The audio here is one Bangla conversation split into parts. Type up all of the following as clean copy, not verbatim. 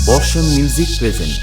বর্ষণ music present.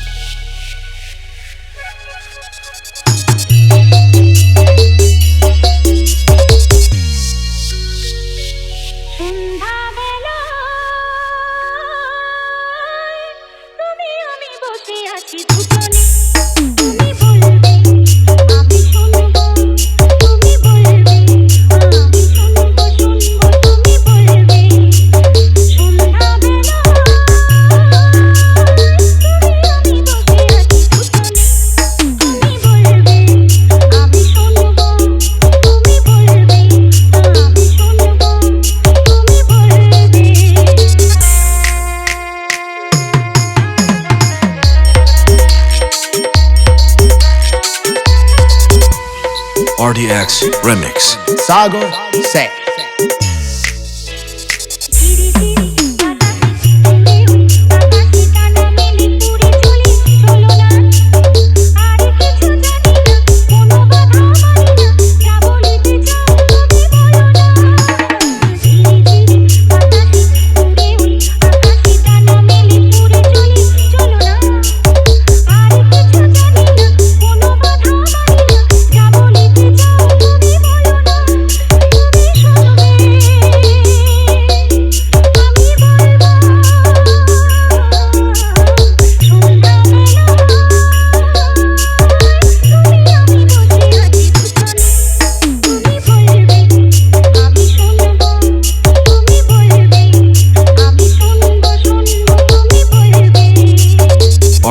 RDX Remix Sagar Sek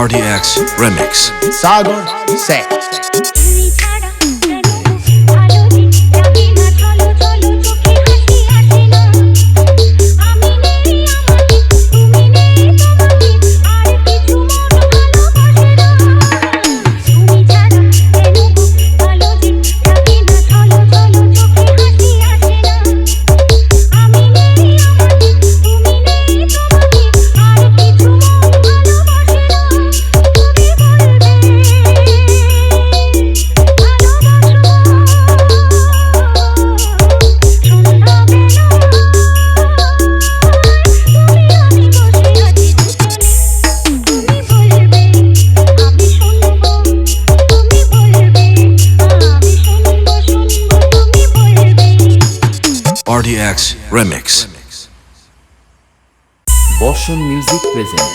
RDX Remix Sagar Sek RDX Remix বর্ষণ music present.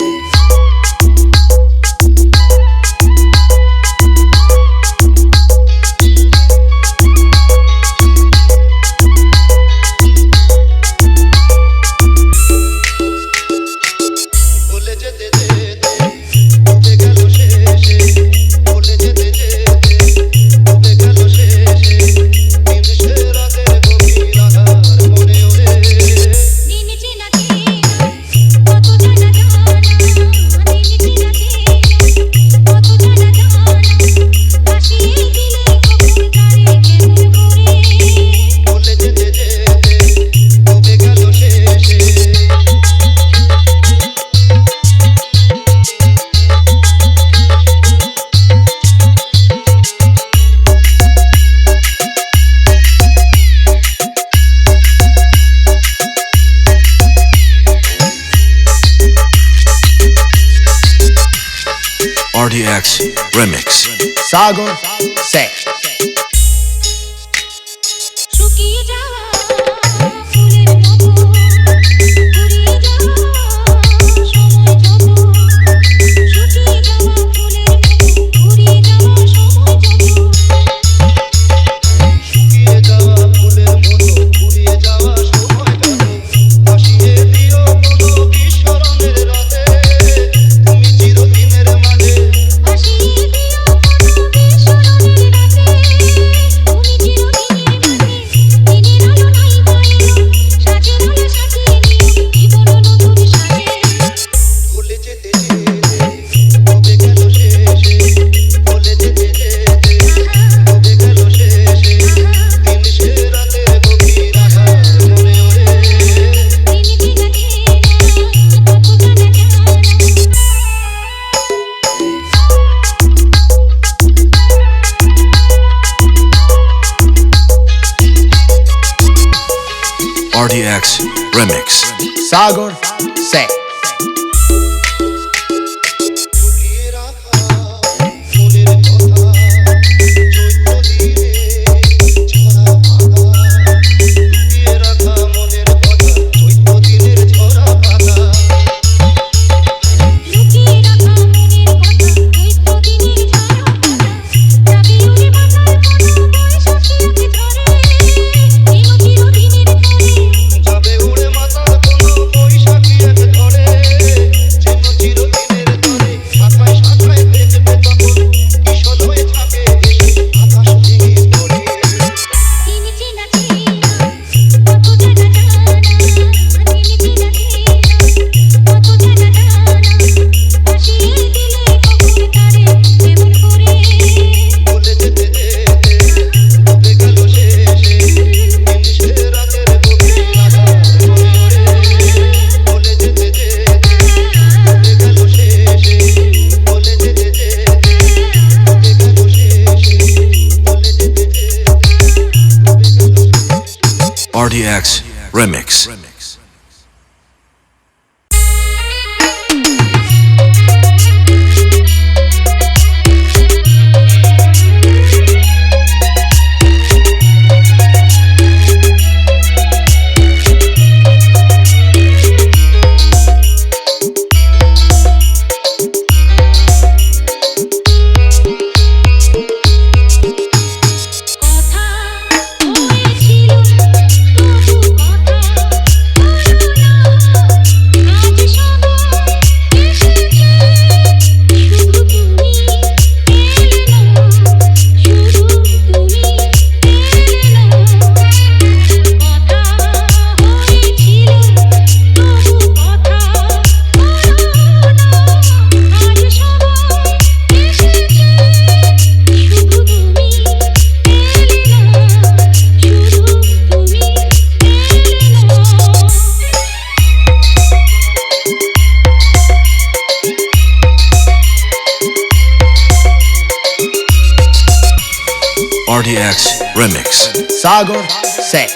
RDX Remix Sagar Sek RDX Remix Sagar Sek Remix. RDX Remix. Sagar Sek.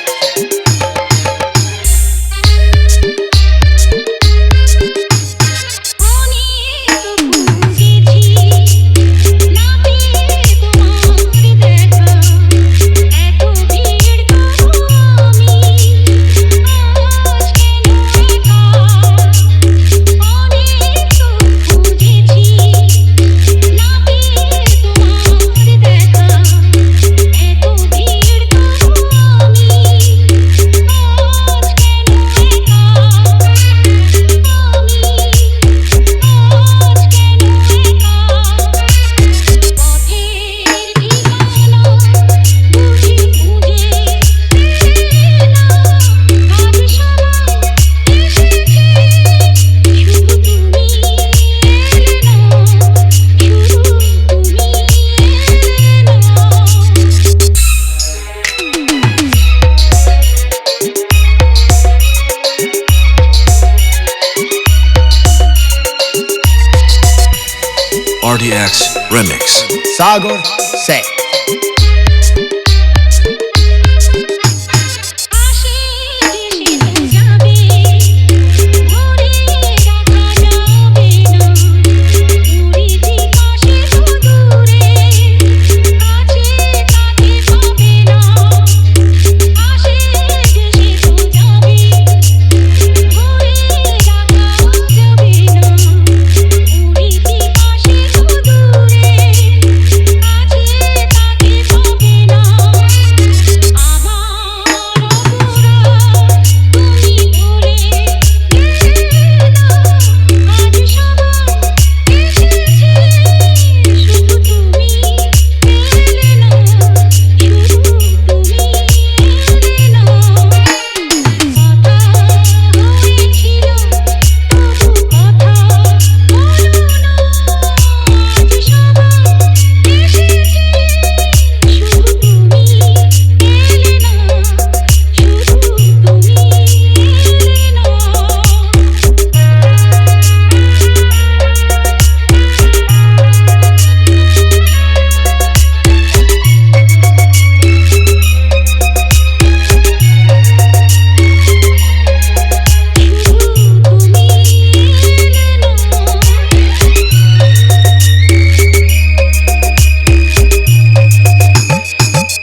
RDX Remix. Sagar Sek.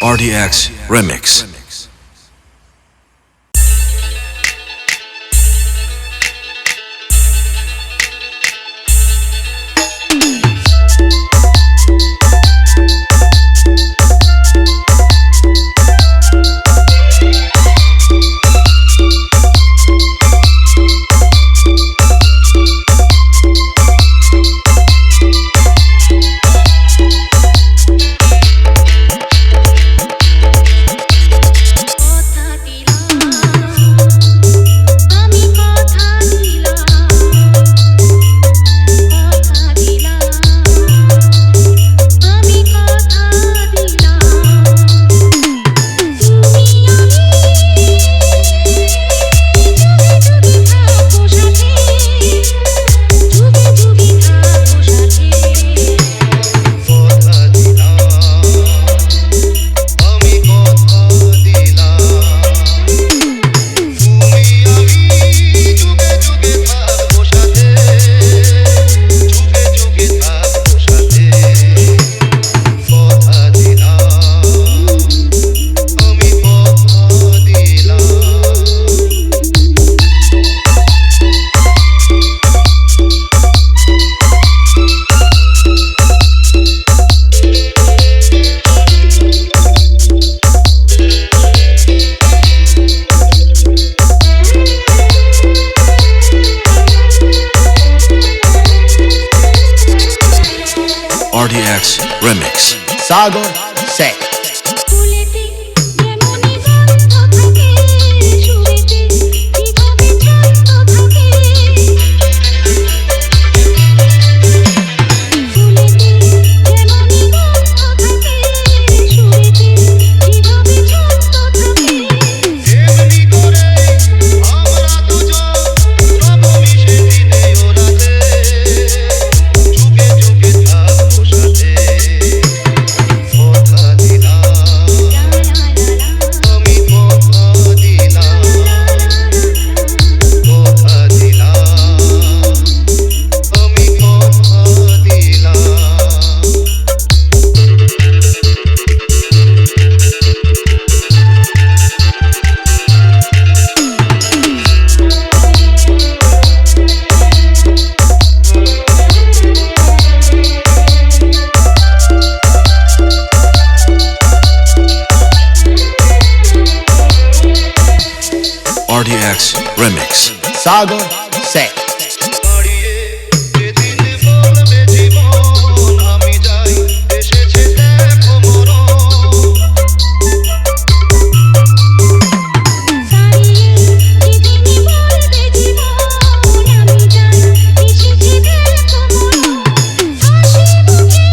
RDX Remix. RDX Remix. Sagar Sek. ফুলেতে যেমনি গন্ধ থাকে সুরেতে কিভাবে ছন্দ থাকে ফুলেতে যেমনি গন্ধ থাকে সুরেতে কিভাবে ছন্দ থাকে এমনি করে আমরা দুজন সব মিশে দিনে ওরাতে যুগে যুগে থাকবো সাথে কথা দিলাম আমি কথা দিলাম কথা দিলাম আমি কথা দিলাম RDX Remix. Sagar Sek. দাঁড়িয়ে যেদিন বলবে জীবন আমি যাই এসেছে দেখো মরণ দাঁড়িয়ে যেদিনই বলবে জীবন আমি যাই এসেছে দেখো মরণ হাসি মুখে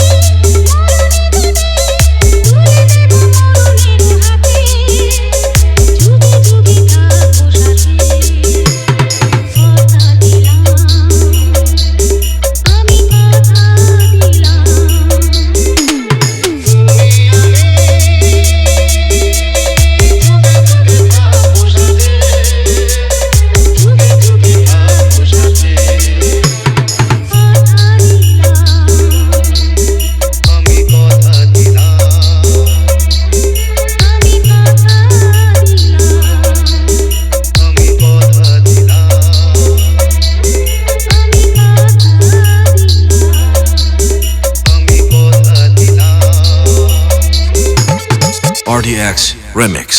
মরণে দেবে তুলে দেব মরণের হাতে যুগে যুগে থাকবো সাথে কথা দিলাম আমি কথা দিলাম যুগে যুগে থাকবো সাথে কথা দিলাম আমি কথা দিলাম আমি কথা দিলাম আমি কথা দিলাম আমি কথা দিলাম RDX Remix.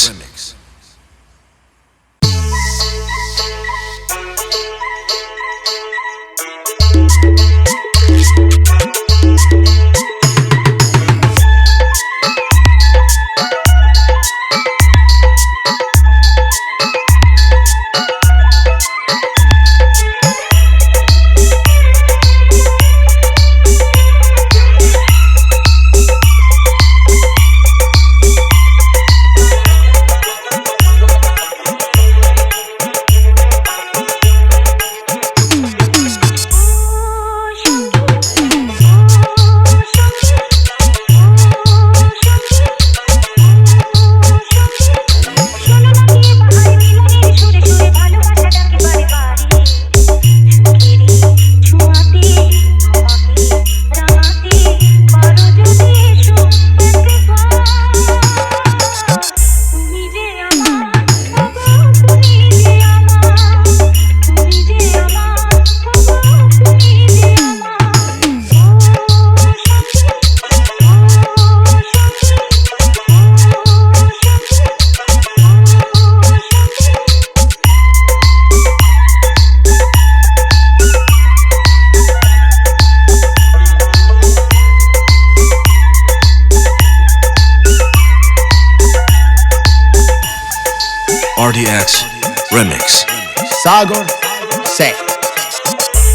RDX Remix. Sagar Sek.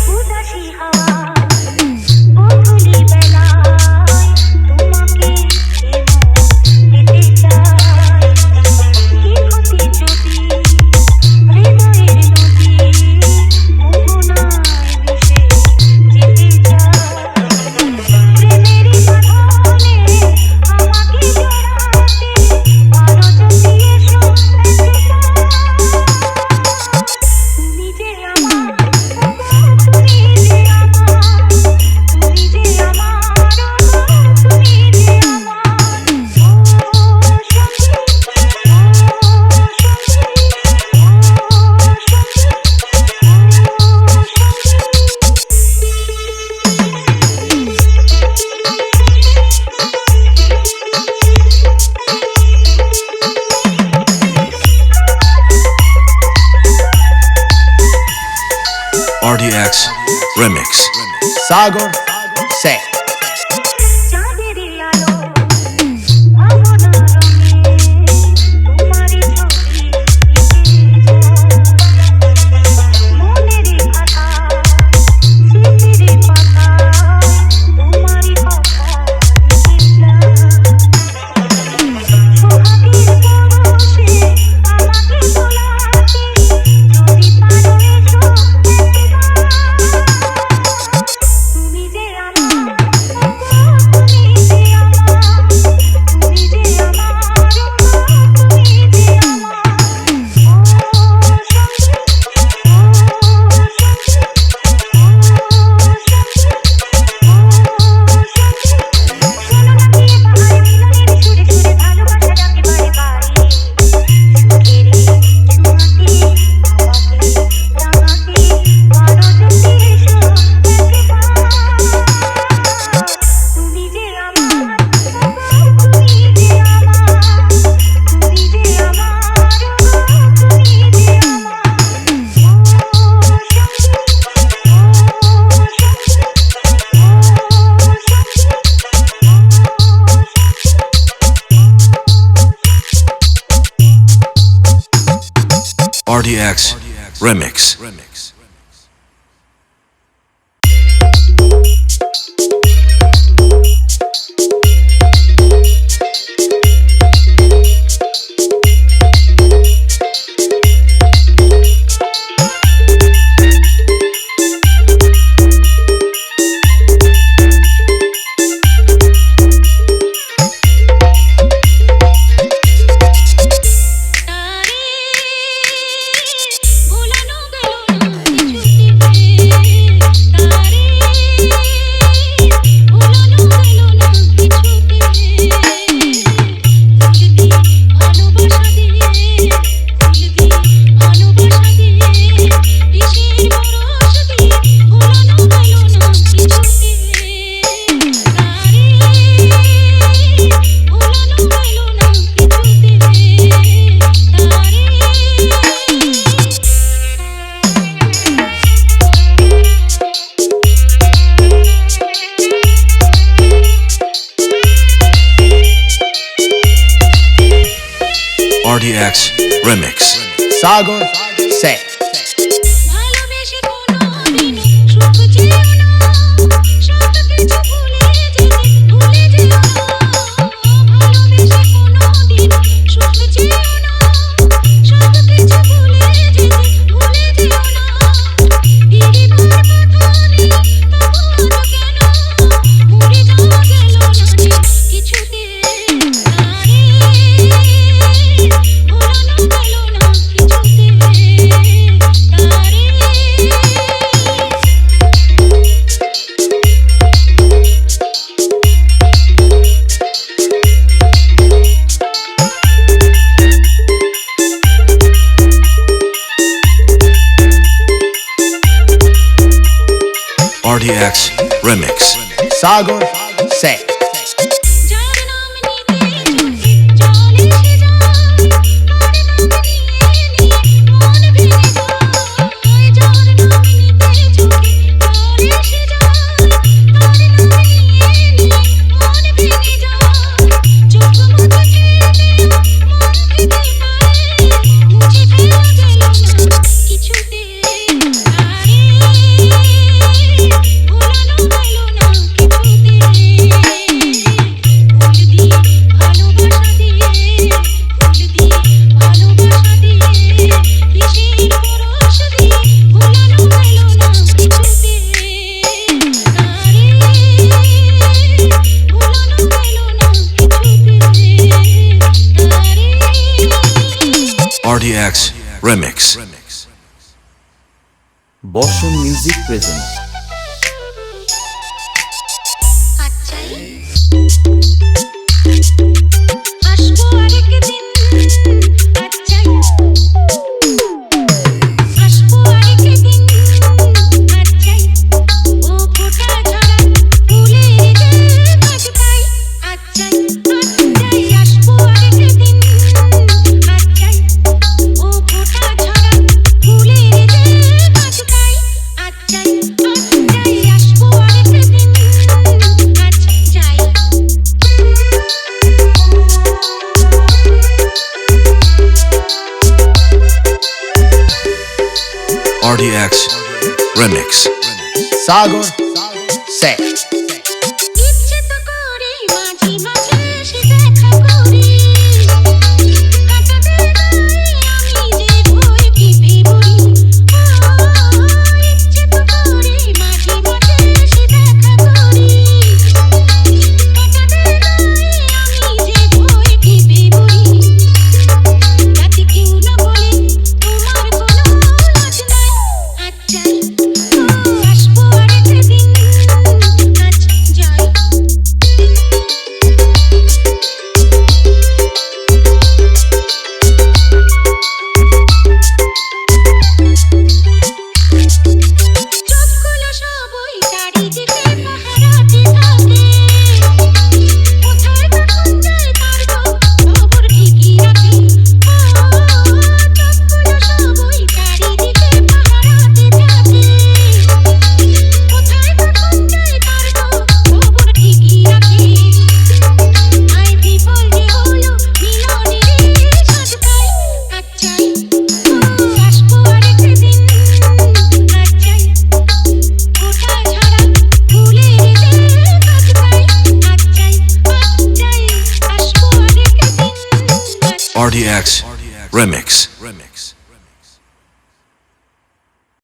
উদাসী হাওয়া বদলি বেলায় তোমাকে পেতে চাই কি ক্ষতি যদি হৃদয়ের নদী মোহনায় মিশে যেতে চাই প্রেমেরই বাঁধনে আমাকে জড়াতে পারো যদি এসো তুমি যে আমার তুমি যে আমার তুমি যে আমার তুমি যে আমার ও সখী ও RDX Remix. Sagar Sek. সখী RDX Remix. RDX Remix. Sagar Sek. ভালোবেসে কোনোদিন সুখ চেও না, সব কিছু ভুলে যেও না। ভালোবেসে কোনোদিন সুখ চেও না, সব কিছু ভুলে যেও না। ফিরিবার কথা নেই, তবু কেন মরে যাওয়া গেল না কিছুতে। RDX Remix. Sagar Sek. যার নাম নিতে চোখে জল এসে যায়, তার নাম নিয়ে মন ভেঙে যায়। যার নাম নিতে চোখে জল এসে যায়, তার নাম নিয়ে মন ভেঙে যায়। চোখ মুছে ফেললেও মন থেকে পারে, মুছে ফেলা গেল না কিছুতে। RDX Remix. বর্ষণ মিউজিক প্রেজেন্ট। আসবো আরেকদিন, আচ্ছাই আসবো আরেকদিন, আচ্ছাই ও ফোঁটা ঝরা ফুলের যে বাজতাই, আচ্ছাই আচ্ছাই আসবো আরেকদিন, আচ্ছাই ও ফোঁটা ঝরা ফুলের যে বাজতাই, আচ্ছাই আচ্ছাই আসবো আরেকদিন, আচ্ছাই। RDX Remix. Sagar Sek. ইচ্ছে তো করে মাঝে মাঝে এসে দেখা করি, কাটাতে নাই আমি যে ভয় কেঁপে মরি। ইচ্ছে তো করে মাঝে মাঝে এসে দেখা করি, কাটাতে নাই আমি যে ভয় কেঁপে মরি। যাতে কেউ না বলে তোমার কোনো লাজ নাই, আচ্ছাই আসবো আরেকদিন, RDX Remix.